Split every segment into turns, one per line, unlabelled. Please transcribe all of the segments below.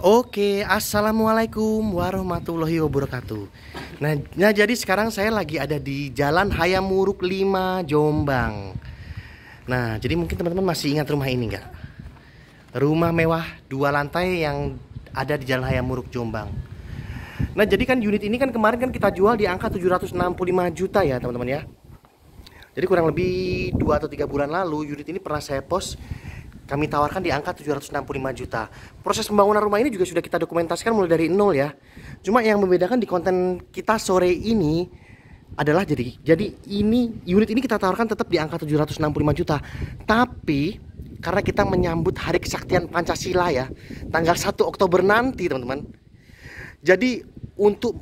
Oke, assalamualaikum warahmatullahi wabarakatuh. Nah, jadi sekarang saya lagi ada di Jalan Hayamuruk 5 Jombang. Nah, jadi mungkin teman-teman masih ingat rumah ini nggak? Rumah mewah 2 lantai yang ada di Jalan Hayamuruk Jombang. Nah, jadi kan unit ini kan kemarin kan kita jual di angka 765 juta ya teman-teman ya. Jadi kurang lebih 2 atau 3 bulan lalu unit ini pernah saya post, kami tawarkan di angka 765 juta. Proses pembangunan rumah ini juga sudah kita dokumentasikan mulai dari nol ya. Cuma yang membedakan di konten kita sore ini adalah jadi ini unit ini kita tawarkan tetap di angka 765 juta. Tapi karena kita menyambut Hari Kesaktian Pancasila ya, tanggal 1 Oktober nanti teman-teman. Jadi untuk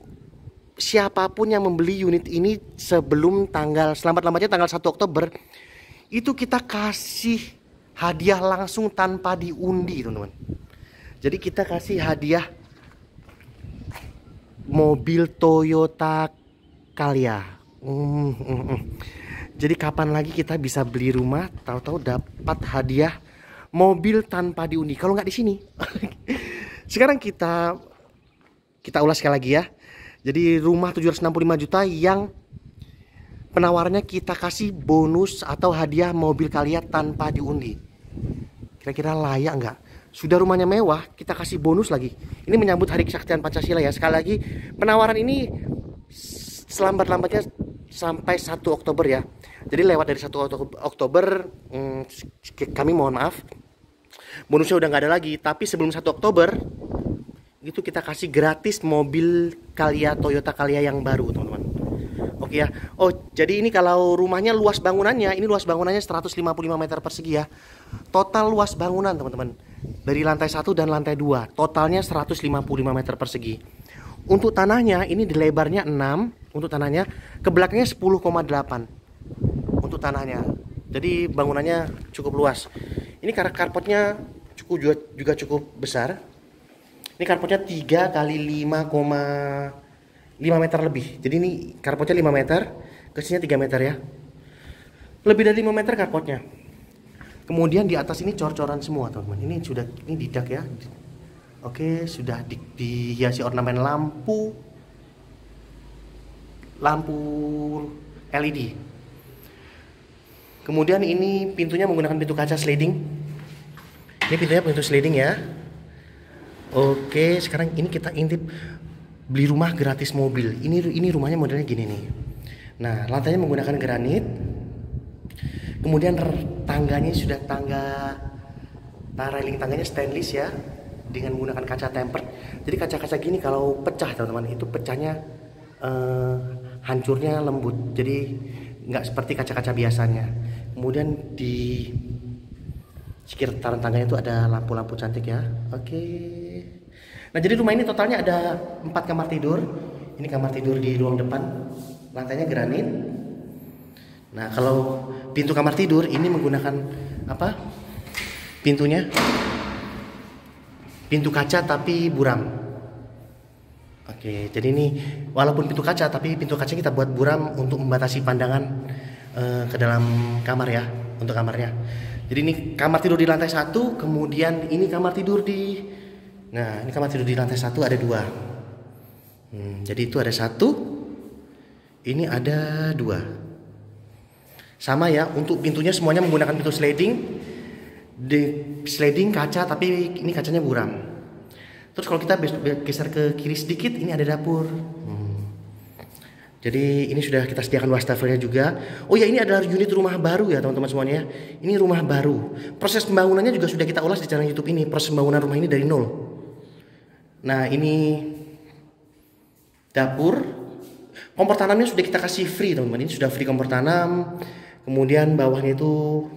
siapapun yang membeli unit ini sebelum selambat-lambatnya tanggal 1 Oktober itu kita kasih hadiah langsung tanpa diundi teman-teman. Jadi kita kasih hadiah mobil Toyota Calya. Jadi kapan lagi kita bisa beli rumah tahu-tahu dapat hadiah mobil tanpa diundi kalau nggak di sini. Sekarang kita ulas sekali lagi ya. Jadi rumah 765 juta yang penawarannya kita kasih bonus atau hadiah mobil Calya tanpa diundi. Kira-kira layak nggak? Sudah rumahnya mewah, kita kasih bonus lagi. Ini menyambut Hari Kesaktian Pancasila ya. Sekali lagi, penawaran ini selambat-lambatnya sampai 1 Oktober ya. Jadi lewat dari 1 Oktober, kami mohon maaf. Bonusnya udah nggak ada lagi. Tapi sebelum 1 Oktober, itu kita kasih gratis mobil Calya, Toyota Calya yang baru teman-teman. Oke ya. Oh, jadi ini kalau rumahnya luas bangunannya, ini luas bangunannya 155 meter persegi ya. Total luas bangunan teman-teman, dari lantai 1 dan lantai 2 totalnya 155 meter persegi. Untuk tanahnya ini di lebarnya 6 untuk tanahnya, ke belakangnya 10,8 untuk tanahnya. Jadi bangunannya cukup luas. Ini karpotnya juga cukup besar. Ini karpotnya 3 kali 5,5 meter lebih. Jadi ini karpotnya 5 meter, kesininya 3 meter ya. Lebih dari 5 meter karpotnya. Kemudian di atas ini cor-coran semua teman-teman. Ini didak ya. Oke, sudah dihiasi ornamen lampu LED. Kemudian ini pintunya menggunakan pintu kaca sliding. Ini pintunya pintu sliding ya. Oke, sekarang ini kita intip beli rumah gratis mobil. Ini rumahnya modelnya gini nih. Nah, lantainya menggunakan granit. Kemudian tangganya sudah railing tangganya stainless ya, dengan menggunakan kaca tempered. Jadi kaca-kaca gini kalau pecah teman-teman, itu pecahnya hancurnya lembut. Jadi nggak seperti kaca-kaca biasanya. Kemudian di sekitaran tangganya itu ada lampu-lampu cantik ya. Oke. Nah, jadi rumah ini totalnya ada 4 kamar tidur. Ini kamar tidur di ruang depan. Lantainya granit. Nah, kalau pintu kamar tidur ini menggunakan apa? Pintunya pintu kaca tapi buram. Oke, jadi ini walaupun pintu kaca tapi pintu kaca kita buat buram untuk membatasi pandangan ke dalam kamar ya, untuk kamarnya. Jadi ini kamar tidur di lantai 1, kemudian ini kamar tidur ini kamar tidur di lantai 1 ada 2. Jadi itu ada 1, ini ada 2. Sama ya, untuk pintunya semuanya menggunakan pintu sliding kaca, tapi ini kacanya buram. Terus kalau kita geser ke kiri sedikit, ini ada dapur. Jadi ini sudah kita sediakan wastafelnya juga. Oh ya, ini adalah unit rumah baru ya teman-teman semuanya. Ini rumah baru. Proses pembangunannya juga sudah kita ulas di channel YouTube ini. Proses pembangunan rumah ini dari nol. Nah, ini dapur. Kompor tanamnya sudah kita kasih free teman-teman. Ini sudah free kompor tanam. Kemudian bawahnya itu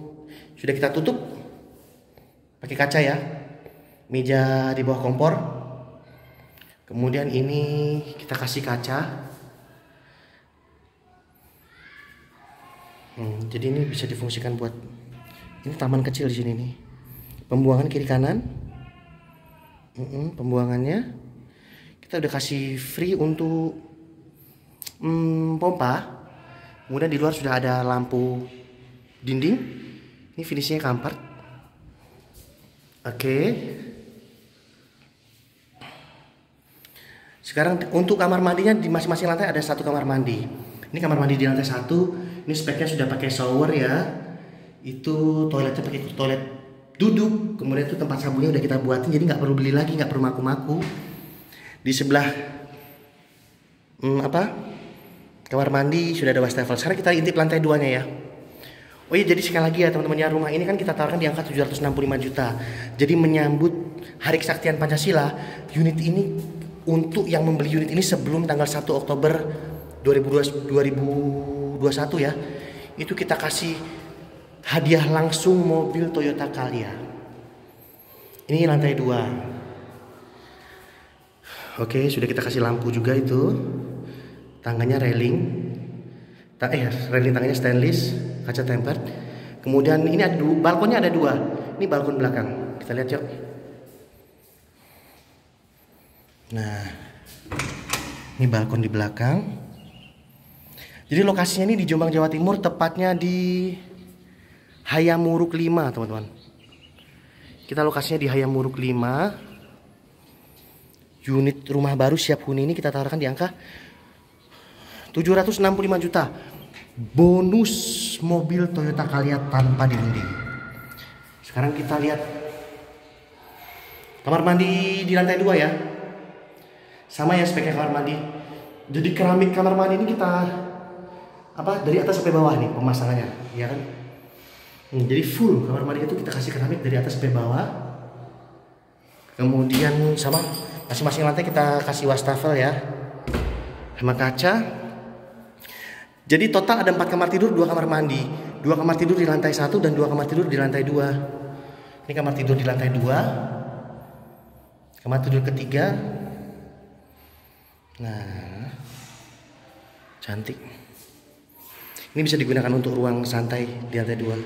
sudah kita tutup pakai kaca ya. Meja di bawah kompor. Kemudian ini kita kasih kaca. Jadi ini bisa difungsikan buat ini taman kecil di sini nih. Pembuangan kiri kanan. Pembuangannya kita udah kasih free untuk pompa. Kemudian di luar sudah ada lampu dinding. Ini finishnya kampret. Oke. Sekarang untuk kamar mandinya di masing-masing lantai ada satu kamar mandi. Ini kamar mandi di lantai 1. Ini speknya sudah pakai shower ya. Itu toiletnya pakai toilet duduk. Kemudian itu tempat sabunnya udah kita buatin, jadi nggak perlu beli lagi, nggak perlu maku-maku. Di sebelah kamar mandi sudah ada wastafel. Sekarang kita intip lantai 2-nya ya. Oh iya, jadi sekali lagi ya teman-teman ya, rumah ini kan kita tawarkan di angka 765 juta. Jadi menyambut Hari Kesaktian Pancasila, unit ini untuk yang membeli unit ini sebelum tanggal 1 Oktober 2021 ya, itu kita kasih hadiah langsung mobil Toyota Calya. Ini lantai 2. Oke, sudah kita kasih lampu juga itu. Tangganya railing. Railing tangganya stainless, kaca tempered. Kemudian ini ada balkonnya ada 2. Ini balkon belakang. Kita lihat yuk. Nah, ini balkon di belakang. Jadi lokasinya ini di Jombang, Jawa Timur, tepatnya di Hayamuruk 5, teman-teman. Kita lokasinya di Hayamuruk 5. Unit rumah baru siap huni ini kita tawarkan di angka 765 juta. Bonus mobil Toyota Calya tanpa diundi. Sekarang kita lihat kamar mandi di lantai 2 ya. Sama ya speknya kamar mandi. Jadi keramik kamar mandi ini kita dari atas sampai bawah nih pemasangannya, ya kan? Jadi full kamar mandi itu kita kasih keramik dari atas sampai bawah. Kemudian sama masing-masing lantai kita kasih wastafel ya, sama kaca. Jadi total ada 4 kamar tidur, 2 kamar mandi, 2 kamar tidur di lantai 1 dan 2 kamar tidur di lantai 2. Ini kamar tidur di lantai 2, kamar tidur ketiga. Nah, cantik. Ini bisa digunakan untuk ruang santai di lantai 2.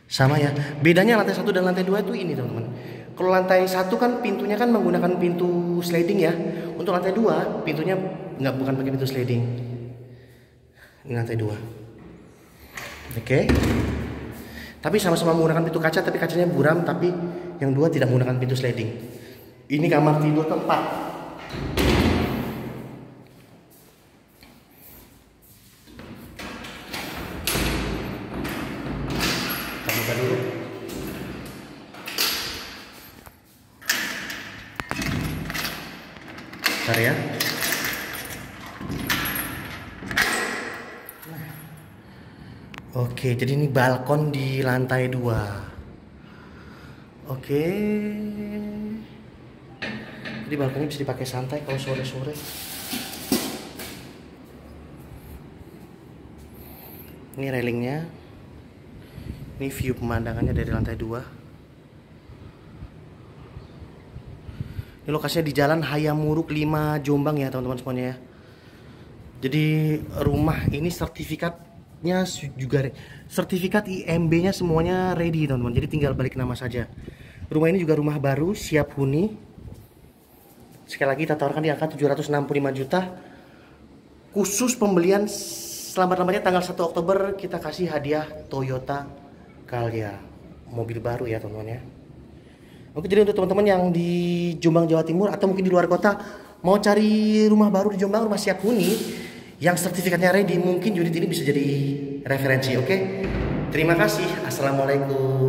Sama ya, bedanya lantai 1 dan lantai 2 itu ini teman-teman. Kalau lantai 1 kan pintunya kan menggunakan pintu sliding ya. Untuk lantai 2 pintunya bukan pakai pintu sliding. Ini lantai 2. Oke. Tapi sama-sama menggunakan pintu kaca, tapi kacanya buram, tapi yang 2 tidak menggunakan pintu sliding. Ini kamar tidur keempat. Kita buka dulu. Bentar ya. Oke, jadi ini balkon di lantai 2. Oke. Jadi balkonnya bisa dipakai santai kalau sore-sore. Ini railingnya. Ini view pemandangannya dari lantai 2. Ini lokasinya di Jalan Hayamuruk 5 Jombang ya teman-teman semuanya ya. Jadi rumah ini sertifikatnya juga, sertifikat IMB-nya semuanya ready teman-teman. Jadi tinggal balik nama saja. Rumah ini juga rumah baru siap huni. Sekali lagi kita tawarkan di angka 765 juta. Khusus pembelian selambat-lambatnya tanggal 1 Oktober kita kasih hadiah Toyota Calya, mobil baru ya teman-teman ya. Oke, jadi untuk teman-teman yang di Jombang, Jawa Timur atau mungkin di luar kota mau cari rumah baru di Jombang, rumah siap huni yang sertifikatnya ready, mungkin unit ini bisa jadi referensi. Oke, terima kasih. Assalamualaikum.